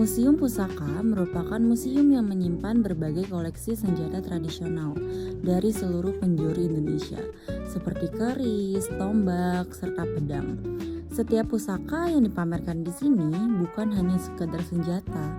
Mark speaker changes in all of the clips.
Speaker 1: Museum Pusaka merupakan museum yang menyimpan berbagai koleksi senjata tradisional dari seluruh penjuru Indonesia, seperti keris, tombak, serta pedang. Setiap pusaka yang dipamerkan di sini bukan hanya sekedar senjata,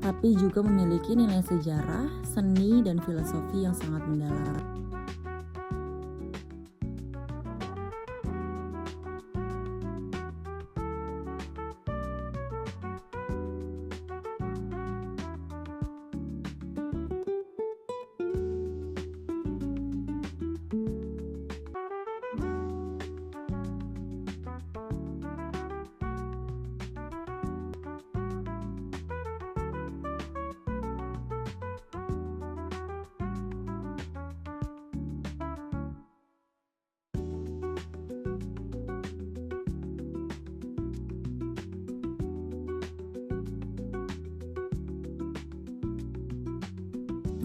Speaker 1: tapi juga memiliki nilai sejarah, seni, dan filosofi yang sangat mendalam.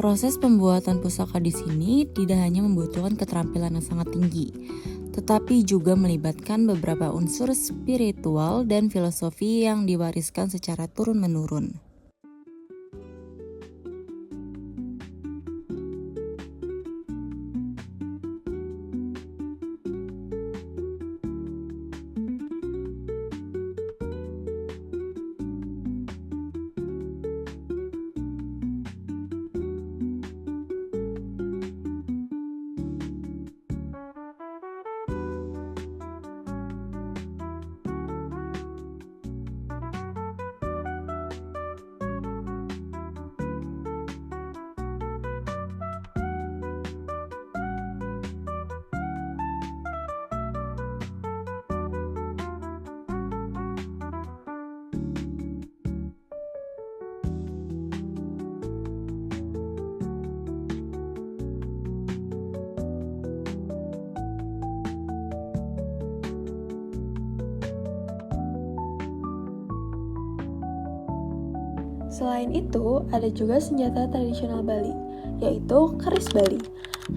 Speaker 1: Proses pembuatan pusaka di sini tidak hanya membutuhkan keterampilan yang sangat tinggi, tetapi juga melibatkan beberapa unsur spiritual dan filosofi yang diwariskan secara turun-menurun.
Speaker 2: Selain itu, ada juga senjata tradisional Bali, yaitu keris Bali.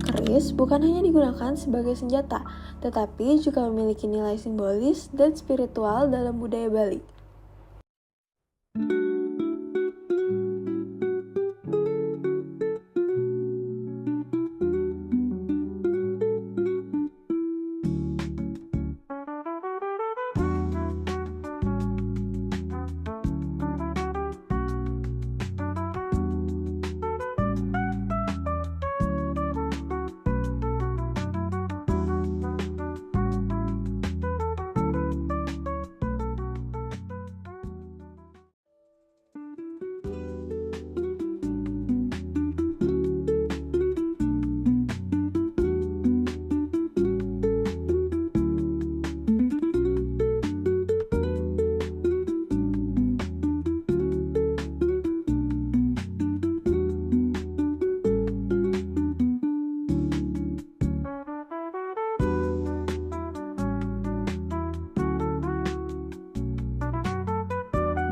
Speaker 2: Keris bukan hanya digunakan sebagai senjata, tetapi juga memiliki nilai simbolis dan spiritual dalam budaya Bali.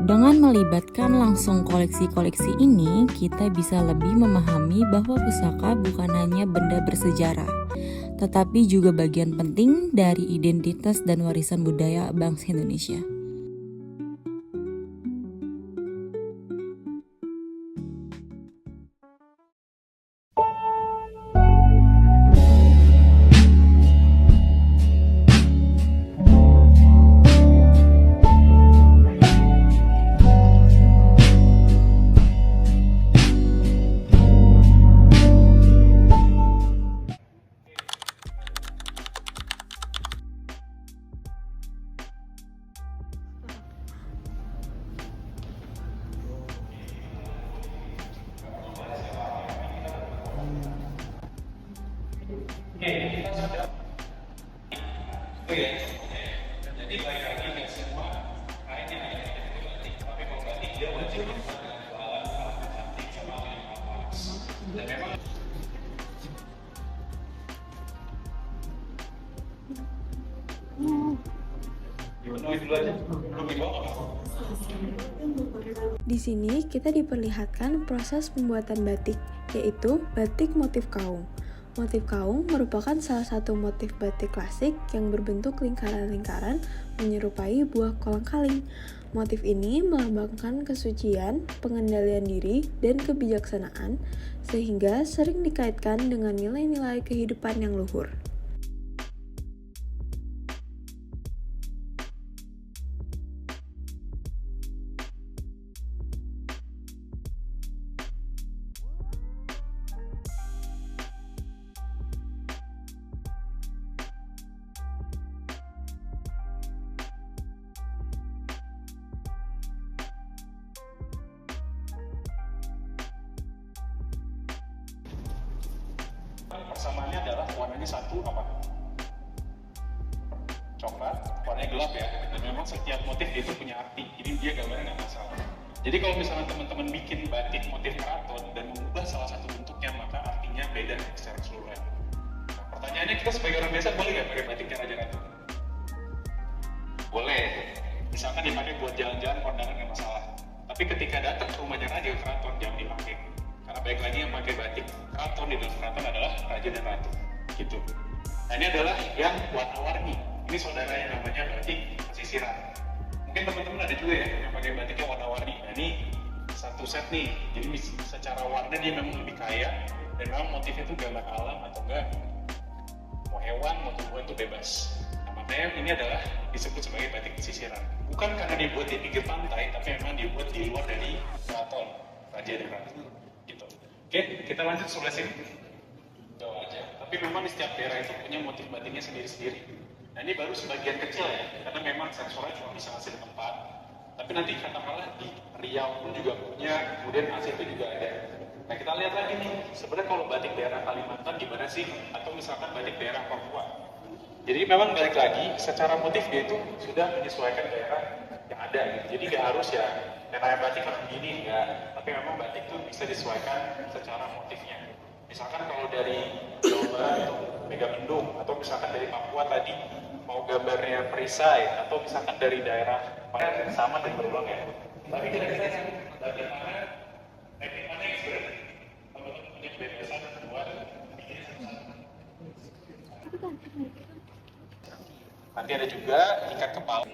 Speaker 1: Dengan melibatkan langsung koleksi-koleksi ini, kita bisa lebih memahami bahwa pusaka bukan hanya benda bersejarah, tetapi juga bagian penting dari identitas dan warisan budaya bangsa Indonesia.
Speaker 3: Jadi baik lagi nggak semua kainnya batik, tapi kalau batik dia wajib alat cantik sama apa. Dan memang dipenuhi dulu aja, belum dibawa.
Speaker 2: Di sini kita diperlihatkan proses pembuatan batik, yaitu batik motif kaung. Motif kaung merupakan salah satu motif batik klasik yang berbentuk lingkaran-lingkaran menyerupai buah kolang-kaling. Motif ini melambangkan kesucian, pengendalian diri, dan kebijaksanaan, sehingga sering dikaitkan dengan nilai-nilai kehidupan yang luhur.
Speaker 3: Persamaannya adalah warnanya satu apa? Coklat, warnanya gelap ya. Dan memang setiap motif itu punya arti, jadi dia gambarnya nggak masalah. Jadi kalau misalnya teman-teman bikin batik motif keraton dan mengubah salah satu bentuknya, maka artinya beda secara keseluruhan. Nah, pertanyaannya, kita sebagai orang biasa boleh nggak pakai batiknya Raja Ratu? Boleh. Misalkan dipakai buat jalan-jalan kondangan nggak masalah. Tapi ketika datang ke rumahnya Raja Keraton, jangan dipakai. Karena baik lagi yang pakai batik keraton di dalam keraton adalah raja dan ratu, gitu. Nah ini adalah yang warna-warni. Ini saudara yang namanya batik pesisiran. Mungkin teman-teman ada juga ya yang pakai batiknya warna-warni. Nah ini satu set nih. Jadi secara warna dia memang lebih kaya dan memang motifnya itu gambar alam atau enggak mau hewan mau tumbuhan itu bebas. Nah makanya ini adalah disebut sebagai batik pesisiran. Bukan karena dibuat di pinggir pantai, tapi memang dibuat di luar dari keraton, raja dan ratu. Gitu. Oke, kita lanjut sebelah sini. Jauh aja. Tapi memang di setiap daerah itu punya motif batiknya sendiri-sendiri. Nah ini baru sebagian kecil ya, karena memang sensornya cuma bisa ngasih tempat. Tapi nanti katakanlah di Riau pun juga punya, kemudian Aceh itu juga ada. Nah kita lihat lagi nih, sebenarnya kalau batik daerah Kalimantan gimana sih? Atau misalkan batik daerah Papua. Jadi memang balik lagi, secara motif dia itu sudah menyesuaikan daerah yang ada. Jadi nggak harus ya kayak batik harus begini, enggak. Tapi memang batik itu bisa disesuaikan secara motifnya. Misalkan kalau dari Jawa itu Megamendung, atau misalkan dari Papua tadi mau gambarnya perisai, atau misalkan dari daerah sama dan berulang ya. Tapi kira-kira batik mana, teknik mana yang sudah teman-teman punya kebebasan buat bikin satu-satu. Nanti ada juga ikat kepala.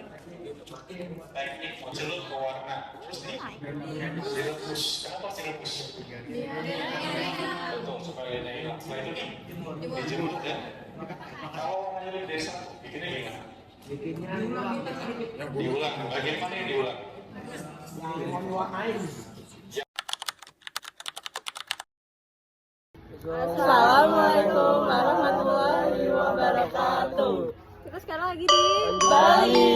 Speaker 3: Teknik mencelup ke warna. Terus nih, direbus. Kenapa sih direbus? Betul, supaya dia hilang. Setelah itu dijemur ya. Kalau warnanya lebih dari satu, bikinnya gimana? Diulang. Bagian mana yang diulang? Yang warnain.
Speaker 2: Assalamualaikum warahmatullahi wabarakatuh. Kita sekarang lagi di Bali.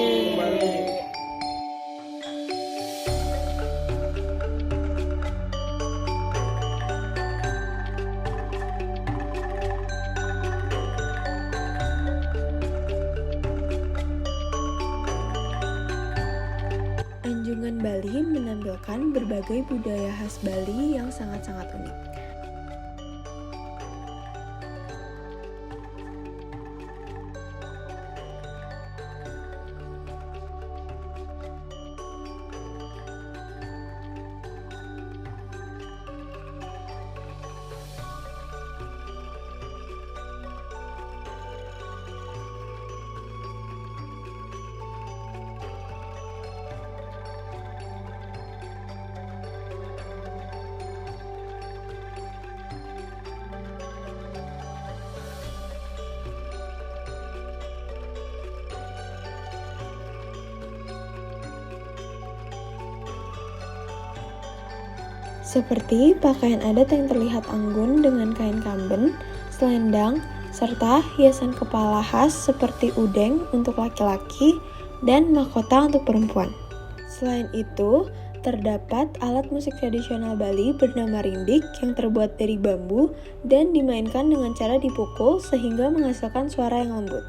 Speaker 2: Anjungan Bali menampilkan berbagai budaya khas Bali yang sangat-sangat unik. Seperti pakaian adat yang terlihat anggun dengan kain kamben, selendang, serta hiasan kepala khas seperti udeng untuk laki-laki dan mahkota untuk perempuan. Selain itu, terdapat alat musik tradisional Bali bernama rindik yang terbuat dari bambu dan dimainkan dengan cara dipukul sehingga menghasilkan suara yang lembut.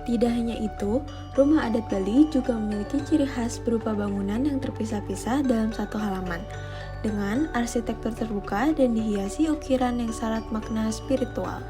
Speaker 2: Tidak hanya itu, rumah adat Bali juga memiliki ciri khas berupa bangunan yang terpisah-pisah dalam satu halaman, dengan arsitektur terbuka dan dihiasi ukiran yang syarat makna spiritual.